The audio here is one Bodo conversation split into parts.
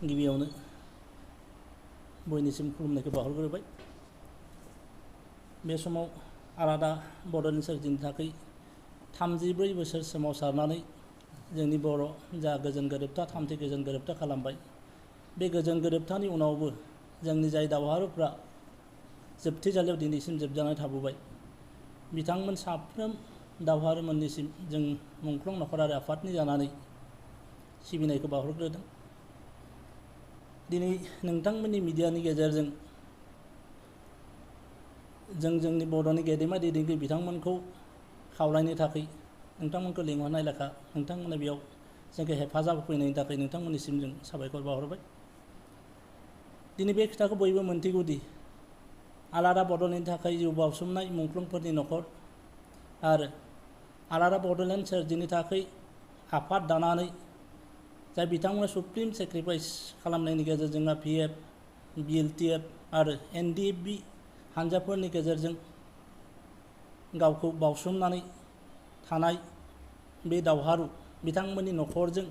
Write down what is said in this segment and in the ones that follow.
गिबियावनो बयनिसिम खुलुमनायखौ बावहरग्रोबाय। बे समाव आलादा बड'लेण्ड सोरजिनो थाखाय 34 बोसोर सोमावसारनानै जोंनि बर' जा गोजोन गोरोबथा थामथि गोजोन गोरोबथा खालामबाय, बे गोजोन गोरोबथानि उनावबो जोंनि जाय दावहारुफ्रा जोबथेसालियाव दिनैसिम जोबजानानै थाबोबाय, बिथांमोन साफ्रोम दावहारुमोननिसिम जों मुंख्लं नखरारि आफादनि जानानै सिबिनायखौ बावहरग्रोदों। दिनै नोंथांमोननि मिडियानि गेजेरजों जों जोंनि बर'नि गेदेमा दैदेनगिरि बिथांमोनखौ खावलायनो थाखाय नोंथांमोनखौ लिंहरनाय लेखा नोंथांमोना बेयाव जोंखौ हेफाजाब होफैनायनि थाखाय नोंथांमोननिसिम जों साबायखर बावहरबाय। दिनै बे खोथाखौ बयबो मोनथिगौदि आलादा बड'लेण्डनि थाखाय जिउ बाउसोमनाय मुंख्लंफोरनि नखर आरो आलादा बड'लेण्ड सोरजिनो थाखाय आफाद दानानै जाय बिथांमोना सुप्रिम सेक्रिफाइस खालामनायनि गेजेरजों PF, BLTF आरो NDFB हानजाफोरनि गेजेरजों गावखौ बाउसोमनानै थानाय बे दावहारु बिथांमोननि नखरजों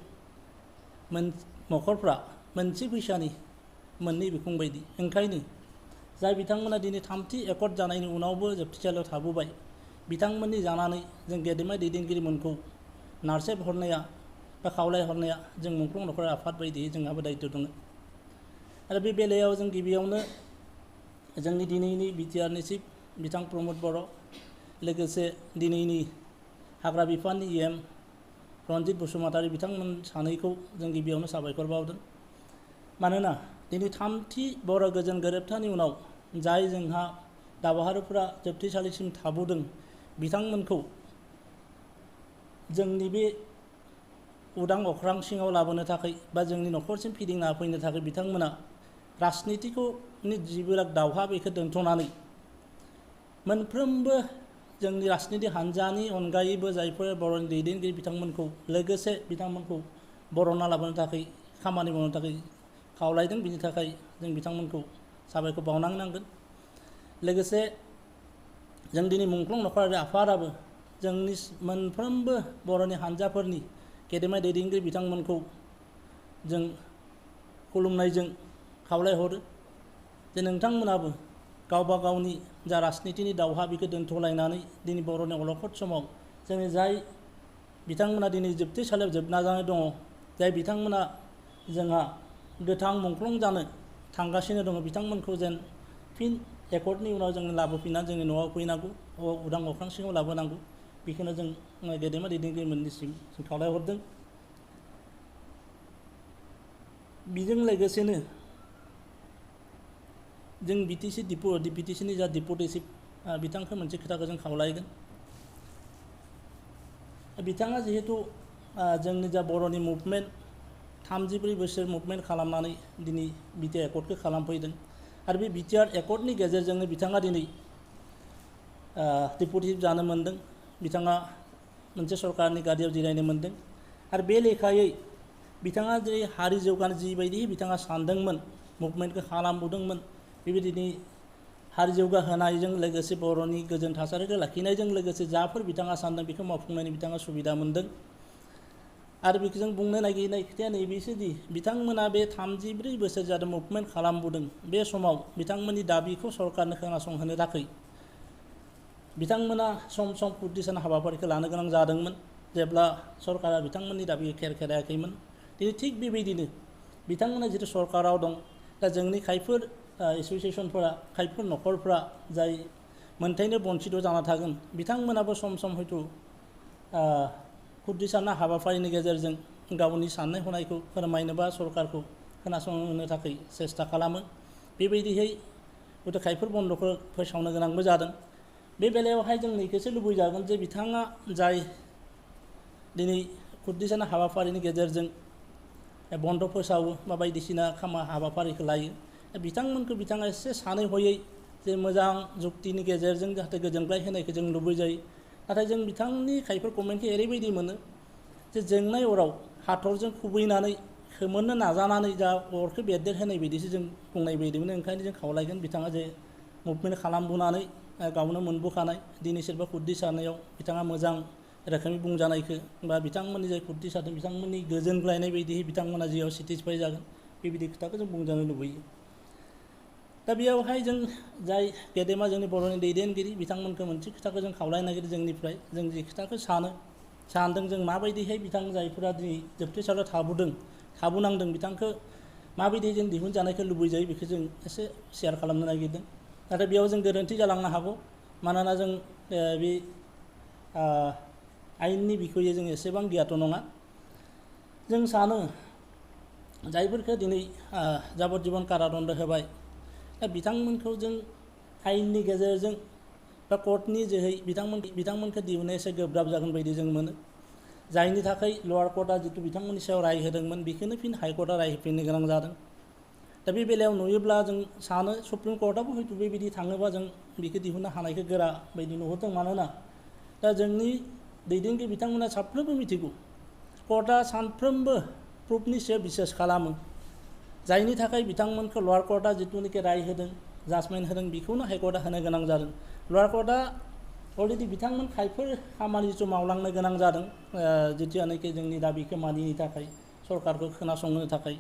नखरफ्रा मोनसे फैसानि मोननै बिखुं बायदि। ओंखायनो जाय बिथांमोना दिनै थामथि एकर्ड जानायनि उनावबो जोबथेसालियाव थाबोबाय, बिथांमोननि जानानै जों गेदेमा दैदेनगिरिमोनखौ नारसेबहरनाया बा खावलायहरनाया जों मुंख्लं नखरारि आफाद बायदियै जोंहाबो दायित्व दङ। आरो बे बेलायाव जों गिबियावनो जोंनि दिनैनि बिटिआरनि चिफ बिथां प्रमद बर', लोगोसे दिनैनि हाग्रा बिफाननि EM रन्जित बसुमतारी बिथांमोन सानैखौ जों गिबियावनो साबायखर बावदों। मानोना दिनै थामथि बर' गोजोन गोरोबथानि उनाव जाय जोंहा दावहारुफोरा जोबथेसालिसिम थाबोदों, बिथांमोनखौ जोंनि बे उदां अख्रां सिङाव लाबोनो थाखाय बा जोंनि नखरसिम फिदिंना होफैनो थाखाय बिथांमोना राजनितिखौ जिबोला दावहा बेखौ दोनथ'नानै मोनफ्रोमबो जोंनि राजनिति हान्जानि अनगायैबो जायफोर बर'नि दैदेनगिरि बिथांमोनखौ लोगोसे बिथांमोनखौ बर'ना लाबोनो थाखाय खामानि मावनो थाखाय खावलायदों। बिनि थाखाय जों बिथांमोनखौ साबायखर बावनांगोन। लोगोसे जों दिनै मुंख्लं नखरारि आफादाबो जोंनि मोनफ्रोमबो बर'नि हान्जाफोरनि गेदेमा दैदेनगिरि बिथांमोनखौ जों खुलुमनायजों खावलायहरो जे नोंथांमोनाबो गावबा गावनि जा राजनितिनि दावहा बेखौ दोनथ'लायनानै दिनै बर'नि अलखद समाव जोंनि जाय बिथांमोना दिनै जोबथेसालियाव जोबना जानानै दङ, जाय बिथांमोना जोंहा गोथां मुंख्लं जानो थांगासिनो दङ, बिथांमोनखौ जेन फिन एकर्डनि उनाव जों लाबोफिननानै जोंनि न'आव फैनांगौ, उदां अख्रां सिङाव लाबोनांगौ, बेखौनो जों गेदेमा दैदेनगिरिमोननिसिम जों खावलायहरदों। बेजों लोगोसेनो जों DPTCनि जा डिपुटि चिफ बिथांखौ मोनसे खोथाखौ जों खावलायगोन। बिथाङा जिहेतु जोंनि जा बर'नि मुभमेन्ट 34 बोसोर मुभमेन्ट खालामनानै दिनै बिटिआर एकर्डखौ खालामफैदों आरो बे बिटिआर एकर्डनि गेजेरजोंनो बिथाङा दिनै डिपुटि चिफ जानो मोन्दों। बिथाङा मोनसे सरकारनि गारियाव जिरायनो मोन्दों आरो बे लेखायै बिथाङा जेरै हारि जौगानो जिबायदि बिथाङा सानदोंमोन, मुभमेन्टखौ खालामबोदोंमोन, बेबायदिनो हारि जौगाहोनायजों लोगोसे बर'नि गोजोन थासारिखौ लाखिनायजों लोगोसे जाफोर बिथाङा सानदों बेखौ मावफुंनायनि बिथाङा सुबिदा मोन्दों। आरो बेखौ जों बुंनो नागिरनाय खोथाया नैबेसोदि बिथांमोना बे 34 बोसोर जादों मुभमेन्ट खालामबोदों, बे समाव बिथांमोननि दाबिखौ सरकारनो खोनासंहोनो थाखाय बिथांमोना सम सम खुद्रिसान हाबाफारिखौ लानो गोनां जादोंमोन जेब्ला सरकारा बिथांमोननि दाबिखौ खेरायाखैमोन। दिनै थिग बेबायदिनो बिथांमोना जितु सरकाराव दं, दा जोंनि खायफोर एस'सियेसनफोरा खायफोर नखरफ्रा जाय मोनथायनो बन्सित जाना थागोन, बिथांमोनाबो सम सम हयथ' खुद्रिसारनाय हाबाफारिनि गेजेरजों गावनि साननाय हनायखौ फोरमायनो बा सरकारखौ खोनासंहोनो थाखाय सेस्था खालामो। बेबायदिहै हयथ' खायफोर बन्द'खौ फोसावनो गोनांबो जादों। बे बेलायावहाय जों नैखौसो लुबैजागोन जे बिथाङा जाय दिनै खुद्रिसारनाय हाबाफारिनि गेजेरजों बन्द' फोसावो बा बायदिसिना हाबाफारिखौ लायो, बिथांमोनखौ बिथाङा एसे सानै हयै जे मोजां जुक्तिनि गेजेरजों जाहाथे गोजोनग्लाय होनायखौ जों लुबैजायो। नाथाय जों बिथांनि खायफोर कमेन्टखौ ओरैबायदि मोनो जे जोंनाय अराव हाथरजों खुबैनानै खोमोरनो नाजानानै जा अरखौ बेरदेरहोनाय बायदिसो जों बुंनाय बायदिमोन। ओंखायनो जों खावलायगोन बिथाङा जे मुभमेन्ट खालामबोनानै गावनो मोनबोखानाय दिनै सोरबा खुद्रिसारनायाव बिथाङा मोजां रोखोमै बुंजानायखौ बा बिथांमोननि जाय खुद्रिसारदों बिथांमोननि गोजोनग्लायनाय बायदियै बिथांमोना जिआव सेटिसफाइ जागोन, बेबायदि खोथाखौ जों बुंजानो लुबैयो। दा बेयावहाय जों जाय गेदेमा जोंनि बर'नि दैदेनगिरि बिथांमोनखौ मोनसे खोथाखौ जों खावलायनो नागिरो जोंनिफ्राय, जों जे खोथाखौ सानदों जों माबायदिहाय बिथां जायफोरा दिनै जोबथेसालियाव थाबोनांदों बिथांखौ माबायदि जों दिहुनजानायखौ लुबैजायो बेखौ जों एसे शेयार खालामनो नागिरदों। नाथाय बेयाव जों गोरोन्थि जालांनो हागौ, मानोना जों बे आयेननि बिखयै जों एसेबां गियाथ' नङा। जों सानो जायफोरखौ दिनै जाबज्जिबन कारादन्ड होबाय, दा बिथांमोनखौ जों आयेननि गेजेरजों बा कर्टनि जोहै बिथांमोनखौ दिहुननाया एसे गोब्राब जागोन बायदि जों मोनो। जायनि थाखाय लवार कर्टआ जितु बिथांमोननि सायाव राय होदोंमोन बेखौनो फिन हाइकर्टआ राय होफिननो गोनां जादों। दा बे बेलायाव नुयोब्ला जों सानो सुप्रिम कर्टआबो हयथ' बेबायदि थाङोबा जों बेखौ दिहुननो हानायखौ गोरा बायदि नुहुरदों। मानोना दा जोंनि दैदेनगिरि बिथांमोना साफ्रोमबो मिथिगौ कर्टआ सानफ्रोमबो प्रुफनि सायाव बिसास खालामो, जायनि थाखाय बिथांमोनखौ लवार कर्टआ जिथुनिखि राय होदों जाजमेन्ट होदों बेखौनो हाइकर्टआ होनो गोनां जादों। लवार कर्टआ अलरेडि बिथांमोन खायफोर खामानि जिथु मावलांनो गोनां जादों जितियानोखि जोंनि दाबिखौ मानिनो थाखाय सरकारखौ खोनासंनो थाखाय।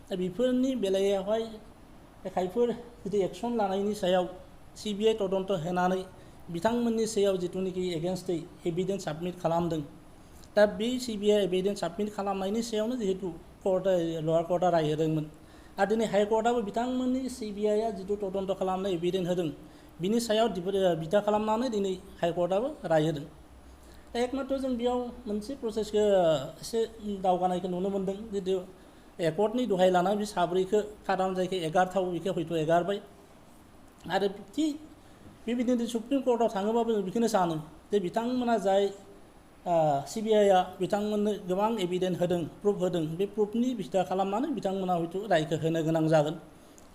दा बेफोरनि बेलायावहाय खायफोर जुदि एक्सन लानायनि सायाव CBI तदन्त होनानै बिथांमोननि सायाव जिथुनिखि एगेन्स्टै एभिडेन्स साबमिट खालामदों, दा बे CBI एभिडेन्स साबमिट खालामनायनि सायावनो जिहेतु लवार कर्टआ राय होदोंमोन। आरो दिनै हाइकर्टआबो बिथांमोननि CBIआ जिथु तदन्त खालामनाय एभिडेन्स होदों बिनि सायाव बिथा खालामनानै दिनै हाइकर्टआबो राय होदों। दा एकमात्र जों बेयाव मोनसे प्रसेसखौ एसे दावगानायखौ नुनो मोन्दों, जितु एकर्टनि दहाय लानानै बे साब्रैखौ खाराम जायखौ एगारथाव बेखौ हयथ' एगारबाय। आरो थिग बेबायदिनो सुप्रिम कर्टआव थाङोबाबो जों बेखौनो सानो जे बिथांमोना जाय CBIआ बिथांमोननो गोबां एभिडेन्स होदों, प्रुफ होदों, बे प्रुफनि बिथा खालामनानै बिथांमोना हयथ' रायखौ होनो गोनां जागोन।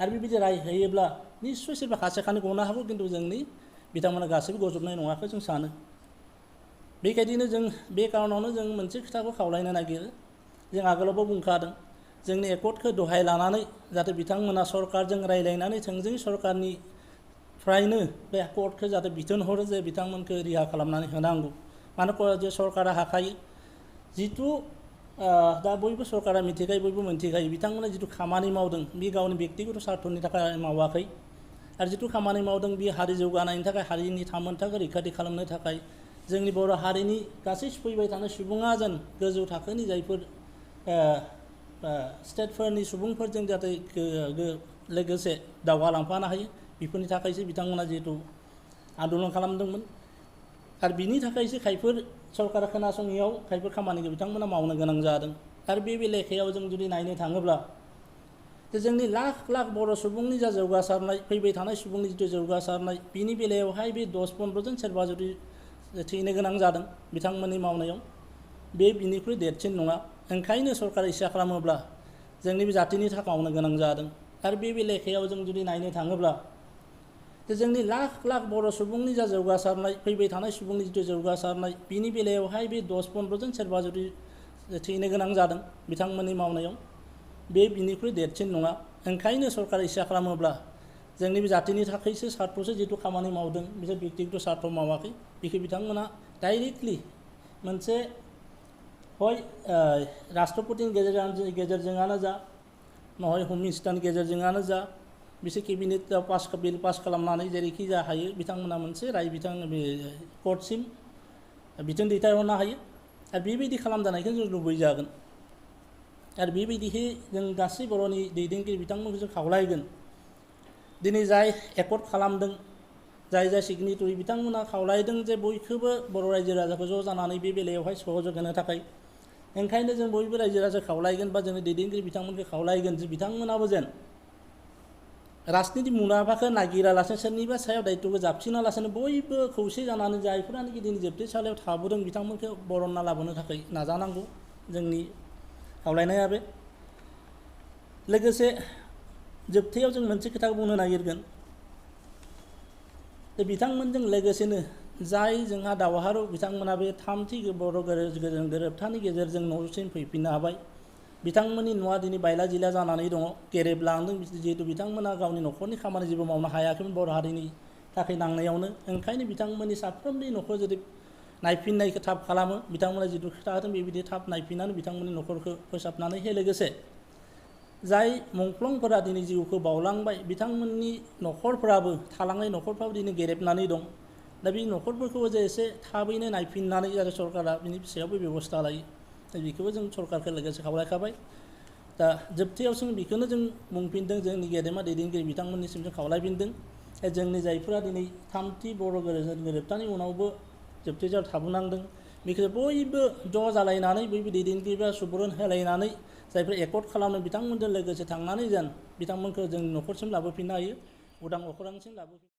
आरो बेबायदि राय होयोब्ला निस्सय सोरबा खासे खानै गनो हागौ, खिन्थु जोंनि बिथांमोना गासैबो गजबनाय नङाखौ जों सानो। बेबायदिनो जों बे कारनावनो जों मोनसे खोथाखौ खावलायनो नागिरो, जों आगोलावबो बुंखादों जोंनि एकर्टखौ दहाय लानानै जाहाथे बिथांमोना सरकारजों रायज्लायनानै थोंजोङै सरकारनिफ्रायनो बे कर्टखौ जाहाथे बिथोन हरो जे बिथांमोनखौ रिहा खालामनानै होनांगौ। मानो जे सरकारा हाखायो जिथु दा बयबो सरकारा मिथिखायो, बयबो मोनथिखायो बिथांमोना जिथु खामानि मावदों बे गावनि बेक्तिगत स्वार्थनि थाखाय मावाखै। आरो जिथु खामानि मावदों बे हारि जौगानायनि थाखाय, हारिनि थामोनथाखौ रैखाथि खालामनो थाखाय, जोंनि बर' हारिनि गासै फैबाय थानाय सुबुङा जेन गोजौ थाखोनि जायफोर स्टेटफोरनि सुबुंफोरजों जाहाथे लोगोसे दावगालांफानो हायो, बेफोरनि थाखायसो बिथांमोना जिहेतु आन्दलन खालामदोंमोन। आरो बिनि थाखायसो खायफोर सरकारा खोनासङैयाव खायफोर खामानिखौ बिथांमोना मावनो गोनां जादों। आरो बे बेलायाव जों जुदि नायनो थाङोब्ला जोंनि लाख लाख बर' सुबुंनि जा जौगासारनाय, फैबाय थानाय सुबुंनि जिथु जौगासारनाय, बिनि बेलायावहाय बे 10-15 जन सोरबा जुदि थैनो गोनां जादों बिथांमोननि मावनायाव, बे बिनिख्रुइ देरसिन नङा। ओंखायनो सरकारा इसा खालामोब्ला जोंनि बे जाथिनि थाखाय मावनो गोनां जादों। आरो बे बेलायाव जों जुदि नायनो थाङोब्ला जोंनि लाख लाख बर' सुबुंनि जा जौगासारनाय, फैबाय थानाय सुबुंनि जिथु जौगासारनाय, बिनि बेलायावहाय बे 10-15 जन सोरबा जुदि थैनो गोनां जादों बिथांमोननि मावनायाव, बे बिनिख्रुइ देरसिन नङा। ओंखायनो सरकारा इसा खालामोब्ला जोंनि बे जाथिनि थाखायसो स्वार्थ'सो जिथु खामानि मावदों, बिसोर बेक्तिगत स्वार्थ' मावाखै, बेखौ बिथांमोना डाइरेक्टलि मोनसे हय राष्ट्रपतिनि गेजेरजोंआनो जा, नहय हम मिनिस्टारनि गेजेरजोंआनो जा, बिसोर केबिनेटआव बिल पास खालामनानै जेरैखि जा हायो बिथांमोना मोनसे राय बे कर्टसिम बिथोन दैथायहरनो हायो। आरो बेबायदि खालामजानायखौ जों लुबैजागोन। आरो बेबायदिहै जों गासै बर'नि दैदेनगिरि बिथांमोनखौ जों खावलायगोन, दिनै जाय एकर्ड खालामदों, जाय सिगनेटरि बिथांमोना खावलायदों जे बयखौबो बर' रायजो राजाखौ ज' जानानै बे बेलायावहाय सहयोग होनो थाखाय। ओंखायनो जों बयबो रायजो राजा खावलायगोन बा जोंनि दैदेनगिरि बिथांमोनखौ खावलायगोन जे बिथांमोनाबो जेन राजनिति मुलाम्फाखौ नागिरालासेनो, सोरनिबा सायाव दायित्वखौ जाबसिनालासेनो बयबो खौसे जानानै जायफोरानोखि दिनै जोबथेसालियाव थाबोदों बिथांमोनखौ बरनना लाबोनो थाखाय नाजानांगौ। जोंनि खावलायनाया बे। लोगोसे जोबथायाव जों मोनसे खोथाखौ बुंनो नागिरगोन जे बिथांमोनजों लोगोसेनो जाय जोंहा दावहारु बिथांमोना बे थामथि बर' गोरोबथानि गेजेरजों न'सिम फैफिननो हाबाय। बिथांमोननि न'आ दिनै बायला जिला जानानै दङ, गेरेबलांदों, जिहेतु बिथांमोना गावनि न'खरनि खामानि जेबो मावनो हायाखैमोन बर' हारिनि थाखाय नांनायावनो। ओंखायनो बिथांमोननि साफ्रोमनि न'खौ जुदि नायफिननायखौ थाब खालामो, बिथांमोना जिथु खोथा होदों बेबायदि थाब नायफिननानै बिथांमोननि न'खरखौ फोसाबनानै होयो। लोगोसे जाय मुंख्लंफोरा दिनै जिउखौ बावलांबाय बिथांमोननि न'खरफोराबो थालांनाय न'खरफ्राबो दिनै गेरेबनानै दं। दा बे न'खरफोरखौबो जे एसे थाबैनो नायफिननानै आरो सरकारा बिनि सायावबो बेब'स्था लायो। दा बेखौबो जों सरकारखौ लोगोसे खावलायखाबाय। दा जोबथायाव जों बेखौनो जों बुंफिनदों, जोंनि गेदेमा दैदेनगिरि बिथांमोननिसिम जों खावलायफिनदों जोंनि जायफोरा दिनै थामथि बर' गोरोबथानि उनावबो जोबथेजायाव थाबोनांदों, बेखौ बयबो ज' जालायनानै बयबो दैदेनगिरिफ्रा सुबुरुन होलायनानै जायफोर एकर्ड खालामो बिथांमोनजों लोगोसे थांनानै जेन बिथांमोनखौ जों न'खरसिम लाबोफिननो हायो, उदां अख्रांसिम लाबोफिननो